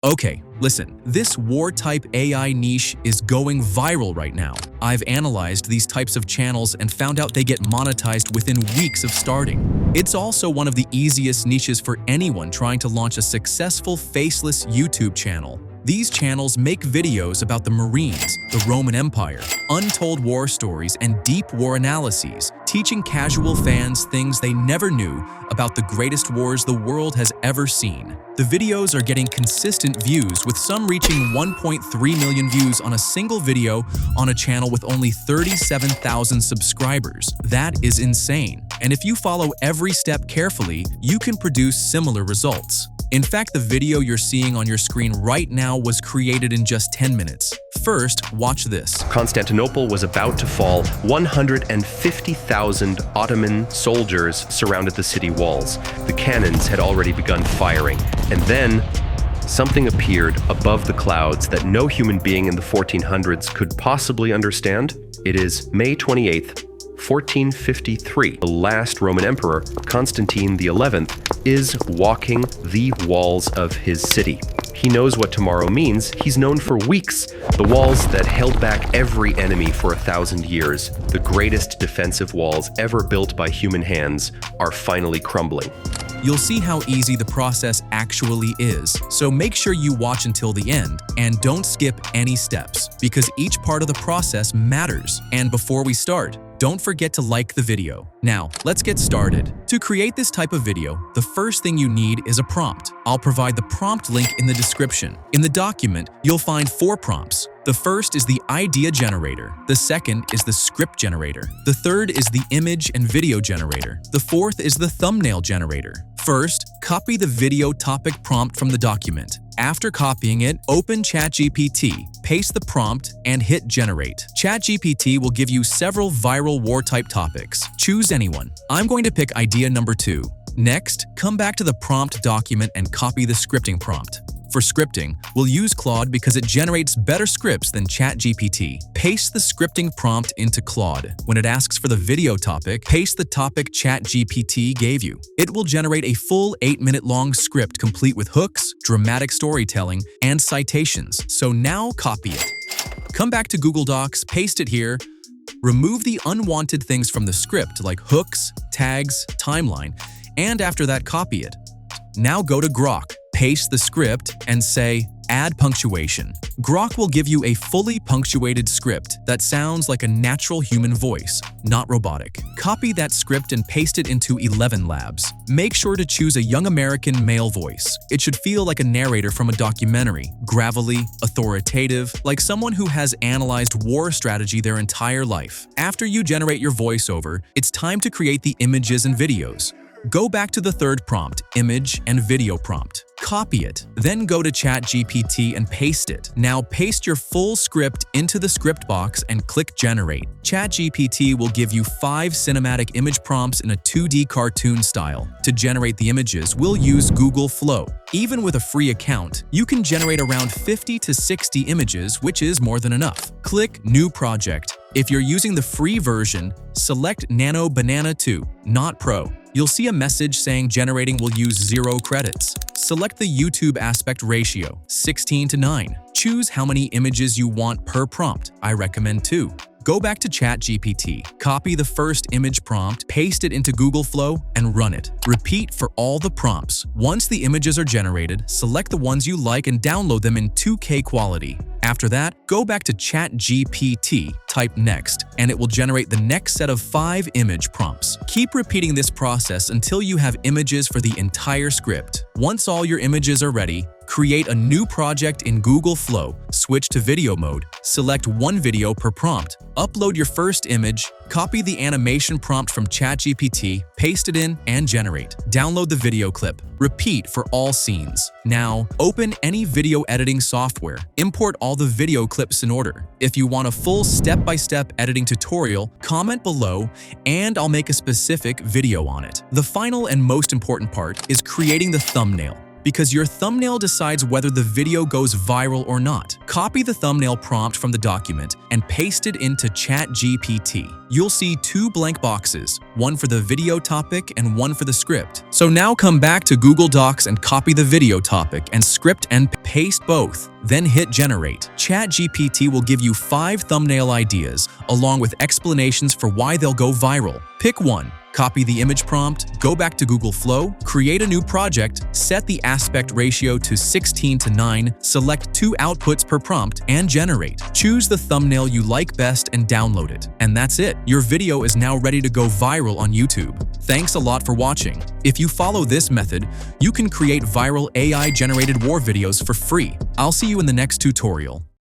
Okay, listen, this war-type AI niche is going viral right now. I've analyzed these types of channels and found out they get monetized within weeks of starting. It's also one of the easiest niches for anyone trying to launch a successful faceless YouTube channel. These channels make videos about the Marines, the Roman Empire, untold war stories, and deep war analyses, teaching casual fans things they never knew about the greatest wars the world has ever seen. The videos are getting consistent views, with some reaching 1.3 million views on a single video on a channel with only 37,000 subscribers. That is insane. And if you follow every step carefully, you can produce similar results. In fact, the video you're seeing on your screen right now was created in just 10 minutes. First, watch this. Constantinople was about to fall. 150,000 Ottoman soldiers surrounded the city walls. The cannons had already begun firing. And then, something appeared above the clouds that no human being in the 1400s could possibly understand. It is May 28th, 1453. The last Roman emperor, Constantine XI, is walking the walls of his city. He knows what tomorrow means. He's known for weeks. The walls that held back every enemy for 1,000 years, the greatest defensive walls ever built by human hands, are finally crumbling. You'll see how easy the process actually is, so make sure you watch until the end and don't skip any steps, because each part of the process matters. And before we start, don't forget to like the video. Now, let's get started. To create this type of video, the first thing you need is a prompt. I'll provide the prompt link in the description. In the document, you'll find 4 prompts. The first is the idea generator. The second is the script generator. The third is the image and video generator. The fourth is the thumbnail generator. First, copy the video topic prompt from the document. After copying it, open ChatGPT, paste the prompt, and hit generate. ChatGPT will give you several viral war-type topics. Choose anyone. I'm going to pick idea number 2. Next, come back to the prompt document and copy the scripting prompt. For scripting, we'll use Claude because it generates better scripts than ChatGPT. Paste the scripting prompt into Claude. When it asks for the video topic, paste the topic ChatGPT gave you. It will generate a full 8-minute-long script complete with hooks, dramatic storytelling, and citations. So now copy it. Come back to Google Docs, paste it here. Remove the unwanted things from the script like hooks, tags, timeline, and after that copy it. Now go to Grok. Paste the script and say, add punctuation. Grok will give you a fully punctuated script that sounds like a natural human voice, not robotic. Copy that script and paste it into 11 Labs. Make sure to choose a young American male voice. It should feel like a narrator from a documentary, gravelly, authoritative, like someone who has analyzed war strategy their entire life. After you generate your voiceover, it's time to create the images and videos. Go back to the third prompt, image and video prompt. Copy it, then go to ChatGPT and paste it. Now paste your full script into the script box and click generate. ChatGPT will give you 5 cinematic image prompts in a 2D cartoon style. To generate the images, we'll use Google Flow. Even with a free account, you can generate around 50 to 60 images, which is more than enough. Click New Project. If you're using the free version, select Nano Banana 2, not Pro. You'll see a message saying generating will use 0 credits. Select the YouTube aspect ratio, 16:9. Choose how many images you want per prompt. I recommend 2. Go back to ChatGPT, copy the first image prompt, paste it into Google Flow, and run it. Repeat for all the prompts. Once the images are generated, select the ones you like and download them in 2K quality. After that, go back to ChatGPT, type next, and it will generate the next set of 5 image prompts. Keep repeating this process until you have images for the entire script. Once all your images are ready, create a new project in Google Flow, switch to video mode, select 1 video per prompt, upload your first image, copy the animation prompt from ChatGPT, paste it in, and generate. Download the video clip. Repeat for all scenes. Now, open any video editing software. Import all the video clips in order. If you want a full step-by-step editing tutorial, comment below and I'll make a specific video on it. The final and most important part is creating the thumbnail. because your thumbnail decides whether the video goes viral or not. Copy the thumbnail prompt from the document and paste it into ChatGPT. You'll see two blank boxes, one for the video topic and one for the script. So now come back to Google Docs and copy the video topic and script and paste both. Then hit generate. ChatGPT will give you 5 thumbnail ideas along with explanations for why they'll go viral. Pick one. Copy the image prompt, go back to Google Flow, create a new project, set the aspect ratio to 16:9, select 2 outputs per prompt, and generate. Choose the thumbnail you like best and download it. And that's it. Your video is now ready to go viral on YouTube. Thanks a lot for watching. If you follow this method, you can create viral AI-generated war videos for free. I'll see you in the next tutorial.